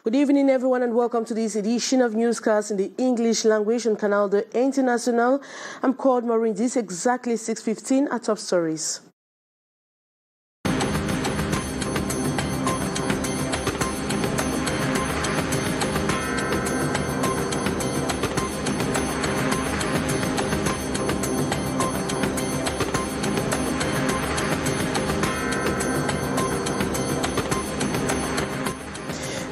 Good evening, everyone, and welcome to this edition of newscasts in the English language on Canal International. I'm called Maureen. This is exactly 6:15 at Top Stories.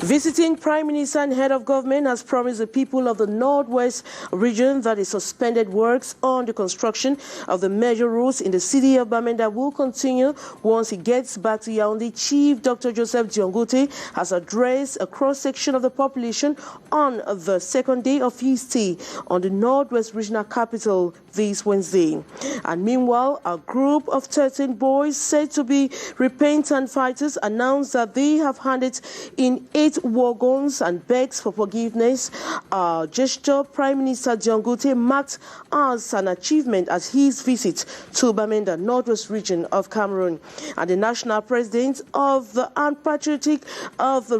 Visiting Prime Minister and Head of Government has promised the people of the Northwest region that he suspended works on the construction of the major roads in the city of Bamenda will continue once he gets back to Yaoundé. Chief Dr. Joseph Diangote has addressed a cross-section of the population on the second day of his stay on the Northwest regional capital this Wednesday. And meanwhile, a group of 13 boys said to be repentant fighters announced that they have handed in 8 war guns and begs for forgiveness. Gesture Prime Minister Diangote marked as an achievement at his visit to Bamenda, Northwest region of Cameroon. And the national president of the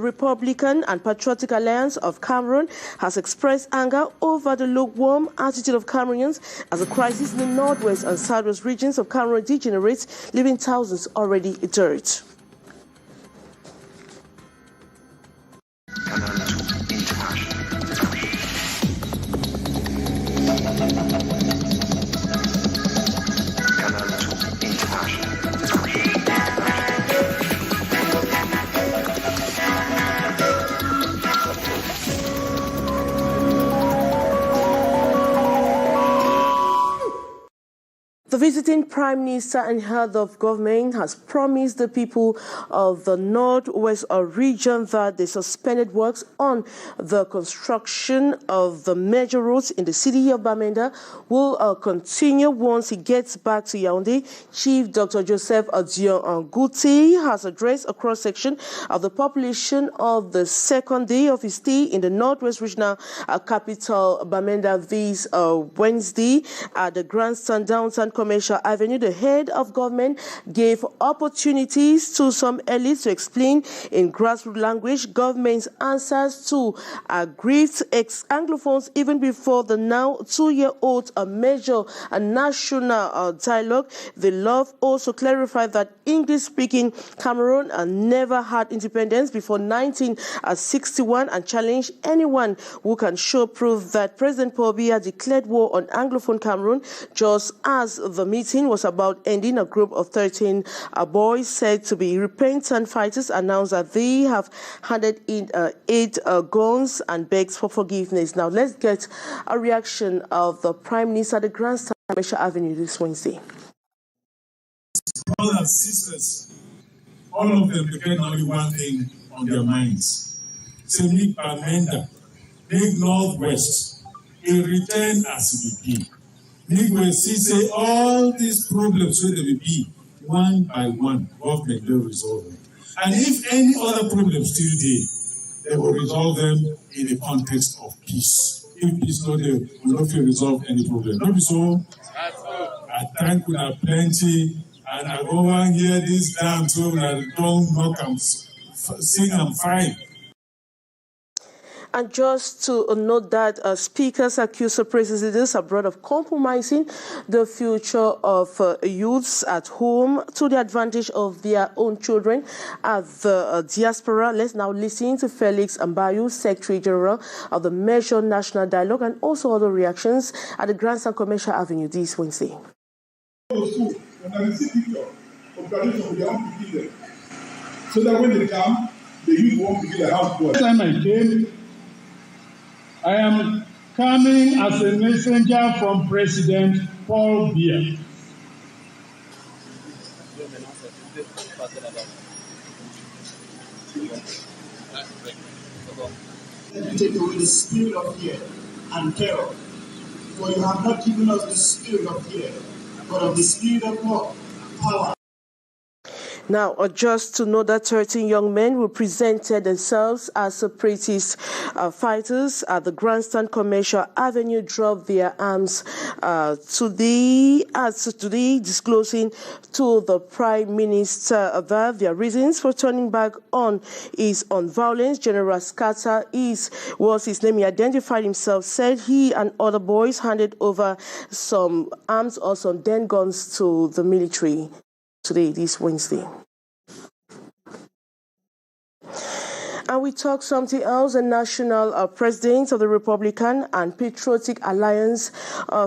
Republican and Patriotic Alliance of Cameroon has expressed anger over the lukewarm attitude of Cameroonians as the crisis in the Northwest and Southwest regions of Cameroon degenerates, leaving thousands already dirt. The visiting Prime Minister and Head of Government has promised the people of the Northwest region that the suspended works on the construction of the major roads in the city of Bamenda will continue once he gets back to Yaoundé. Chief Dr. Joseph Diangote has addressed a cross-section of the population of the second day of his stay in the Northwest regional capital Bamenda this Wednesday at the Grandstand downtown Commercial Avenue. The head of government gave opportunities to some elites to explain in grassroots language government's answers to aggrieved ex-Anglophones even before the now 2-year-old major national dialogue. The Love also clarified that English-speaking Cameroon never had independence before 1961 and challenged anyone who can show proof that President Paul Biya declared war on Anglophone Cameroon. Just as the meeting was about ending, a group of 13 boys said to be repentant fighters announced that they have handed in 8 guns and begs for forgiveness. Now let's get a reaction of the Prime Minister at the Grandstand Commercial Avenue this Wednesday. Brothers and sisters, all of them depend on only one thing on their minds. Say, make Bamenda, make Northwest, a return as we be. Make we see say all these problems where they will be one by one, government will resolve them. And if any other problems still there, they will resolve them in the context of peace. If peace not there, we will not resolve any problem. Not be so. I thank you plenty. And I go and hear this dance so that don't knock and sing and fine. And just to note that speakers accuse the presidents abroad of compromising the future of youths at home to the advantage of their own children at the diaspora. Let's now listen to Felix Ambayu, Secretary General of the Major National Dialogue, and also other reactions at the Grandstand Commercial Avenue this Wednesday. So that when they come, the youth won't begin a house boy. Time I came, I am coming as a messenger from President Paul Biya. Take away the spirit of fear and terror, for you have not given us the spirit of fear, but of the spirit of power. Now, just to know that 13 young men who presented themselves as separatist fighters at the Grandstand Commercial Avenue dropped their arms today, disclosing to the Prime Minister that their reasons for turning back on violence. General Scatter was his name. He identified himself, said he and other boys handed over some arms or some den guns to the military today, this Wednesday. And we talk something else. The national president of the Republican and Patriotic Alliance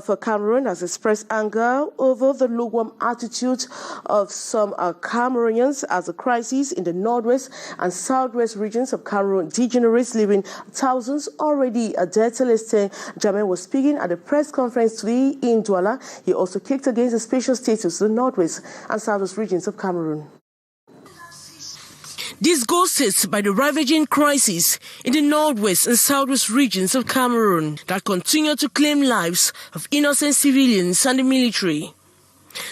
for Cameroon has expressed anger over the lukewarm attitude of some Cameroonians as the crisis in the northwest and southwest regions of Cameroon degenerates, leaving thousands already dead. Celestin Jammeh was speaking at a press conference today in Douala. He also kicked against the special status of the northwest and southwest regions of Cameroon. Disgusted by the ravaging crisis in the northwest and southwest regions of Cameroon that continue to claim lives of innocent civilians and the military,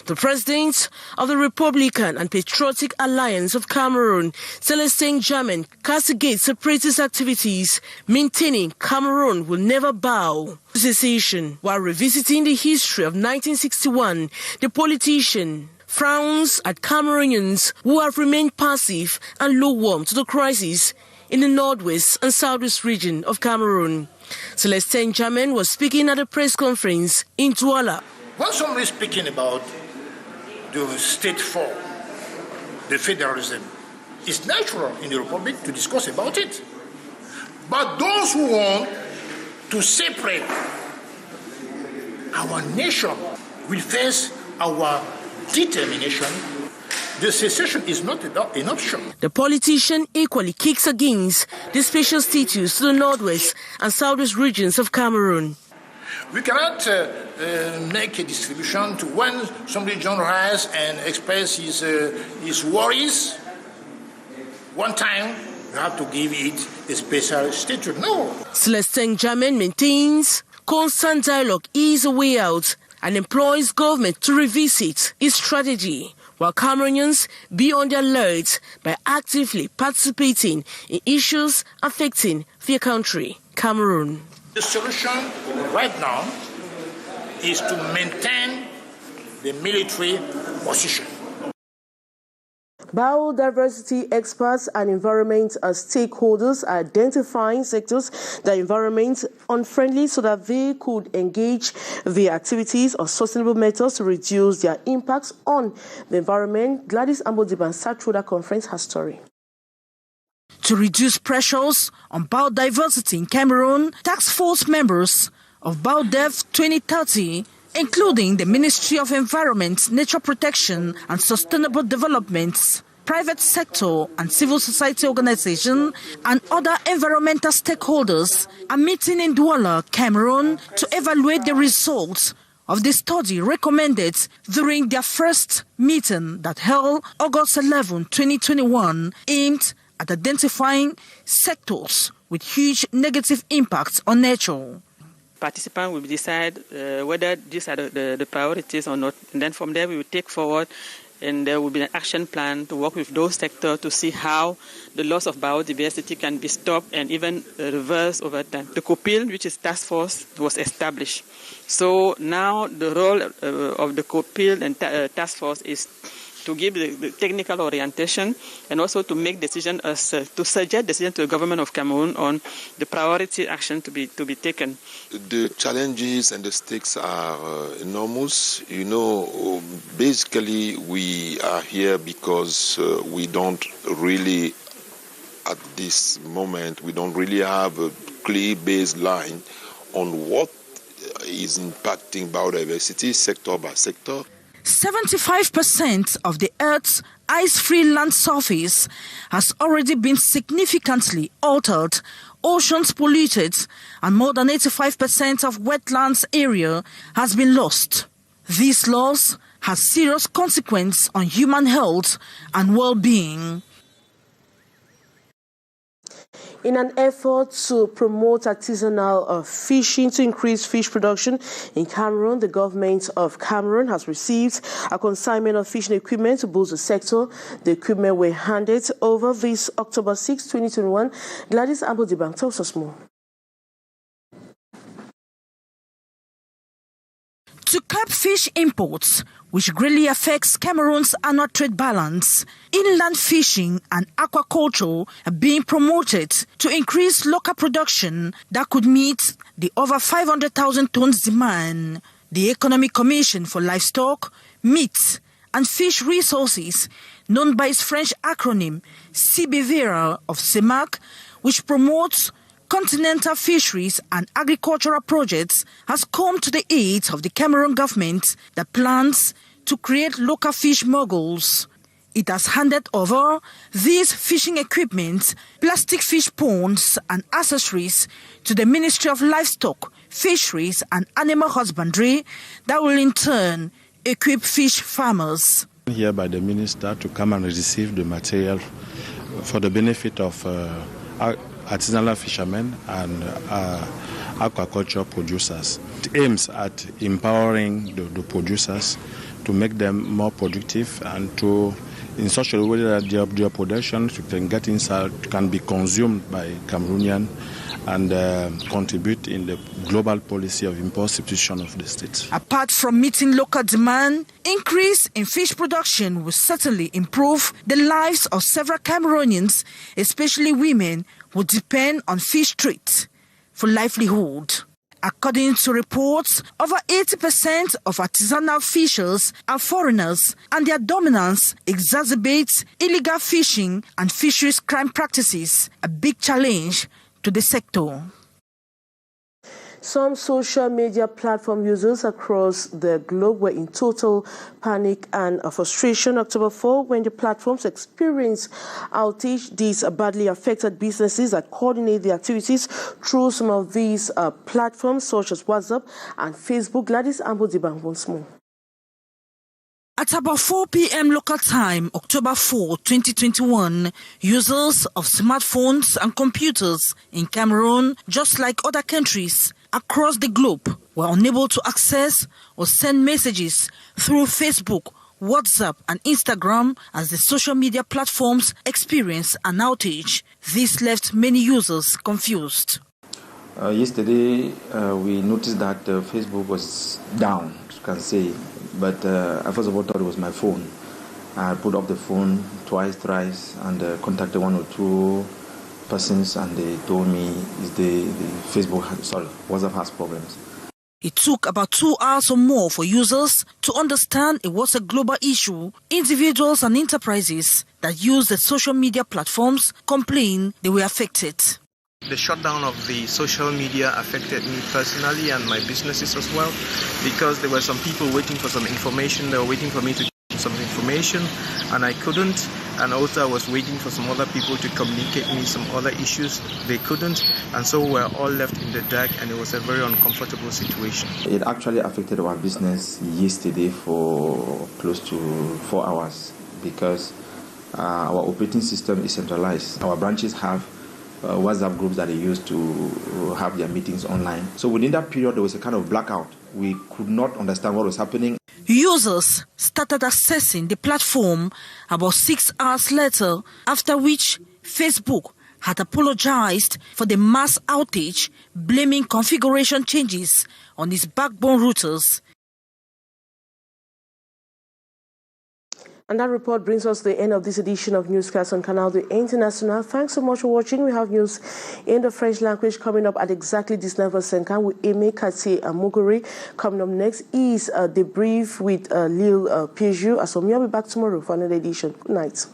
the president of the Republican and Patriotic Alliance of Cameroon, Celestin Jammeh, castigates separatist activities, maintaining Cameroon will never bow to secession. While revisiting the history of 1961, the politician frowns at Cameroonians who have remained passive and lukewarm to the crisis in the northwest and southwest region of Cameroon. Celestin Jammeh was speaking at a press conference in Douala. When somebody is speaking about the state form, the federalism, it's natural in the Republic to discuss about it. But those who want to separate our nation will face our determination. The secession is not an option. The politician equally kicks against the special status to the northwest and southwest regions of Cameroon. We cannot make a distribution to when somebody joins us and express his worries. One time, you have to give it a special status. No. Celestin Jammeh maintains constant dialogue is a way out and employs government to revisit its strategy, while Cameroonians be on the alert by actively participating in issues affecting their country, Cameroon. The solution right now is to maintain the military position. Biodiversity experts and environment stakeholders are identifying sectors that are environment unfriendly so that they could engage their activities or sustainable methods to reduce their impacts on the environment. Gladys Ambodiban sat through that conference, her story. To reduce pressures on biodiversity in Cameroon, task force members of BIODEV 2030, including the Ministry of Environment, Nature Protection and Sustainable Development, private sector and civil society organizations and other environmental stakeholders, are meeting in Douala, Cameroon, to evaluate the results of the study recommended during their first meeting that held August 11, 2021, aimed at identifying sectors with huge negative impacts on nature. Participants will decide whether these are the priorities or not. And then from there we will take forward, and there will be an action plan to work with those sectors to see how the loss of biodiversity can be stopped and even reversed over time. The COPIL, which is task force, was established. So now the role of the COPIL and task force is to give the technical orientation and also to make decisions, to suggest decisions to the government of Cameroon on the priority action to be taken. The challenges and the stakes are enormous. You know, basically we are here because we don't really, at this moment, we don't really have a clear baseline on what is impacting biodiversity sector by sector. 75% of the Earth's ice-free land surface has already been significantly altered, oceans polluted, and more than 85% of wetlands area has been lost. This loss has serious consequences on human health and well-being. In an effort to promote artisanal fishing to increase fish production in Cameroon, the government of Cameroon has received a consignment of fishing equipment to boost the sector. The equipment were handed over this October 6, 2021. Gladys Ambodibank tells us more. To curb fish imports, which greatly affects Cameroon's annual trade balance, inland fishing and aquaculture are being promoted to increase local production that could meet the over 500,000 tons demand. The Economic Commission for Livestock, Meat and Fish Resources, known by its French acronym CBVR of CEMAC, which promotes continental fisheries and agricultural projects, has come to the aid of the Cameroon government that plans to create local fish moguls. It has handed over these fishing equipment, plastic fish ponds and accessories to the Ministry of Livestock, Fisheries and Animal Husbandry that will in turn equip fish farmers. Here by the minister to come and receive the material for the benefit of artisanal fishermen and aquaculture producers. It aims at empowering the producers to make them more productive and to, in such a way that their production can get inside, can be consumed by Cameroonian and contribute in the global policy of import substitution of the state. Apart from meeting local demand, increase in fish production will certainly improve the lives of several Cameroonians, especially women who depend on fish trade for livelihood. According to reports, over 80% of artisanal fishers are foreigners, and their dominance exacerbates illegal fishing and fisheries crime practices, a big challenge to the sector. Some social media platform users across the globe were in total panic and frustration October 4 when the platforms experienced outage. These badly affected businesses that coordinate the activities through some of these platforms such as WhatsApp and Facebook. Gladys Ambodibank once more. At about 4 p.m. local time, October 4, 2021, users of smartphones and computers in Cameroon, just like other countries across the globe, were unable to access or send messages through Facebook, WhatsApp and Instagram as the social media platforms experienced an outage. This left many users confused. Yesterday, we noticed that Facebook was down, you can say. But I first of all thought it was my phone. I put up the phone twice, thrice, and contacted one or two persons, and they told me the WhatsApp has problems. It took about 2 hours or more for users to understand it was a global issue. Individuals and enterprises that use the social media platforms complained they were affected. The shutdown of the social media affected me personally and my businesses as well, because there were some people waiting for some information. They were waiting for me to give some information and I couldn't, and also I was waiting for some other people to communicate me some other issues. They couldn't, and so we were all left in the dark, and it was a very uncomfortable situation. It actually affected our business yesterday for close to 4 hours because our operating system is centralized. Our branches have WhatsApp groups that they use to have their meetings online. So within that period, there was a kind of blackout. We could not understand what was happening. Users started accessing the platform about 6 hours later, after which Facebook had apologized for the mass outage, blaming configuration changes on its backbone routers. And that report brings us to the end of this edition of Newscast on Canal International. Thanks so much for watching. We have news in the French language coming up at exactly this 9:00 with Aimé Cartier and Moguri. Coming up next is The Brief with Lil Piégeux. As for me, I'll be back tomorrow for another edition. Good night.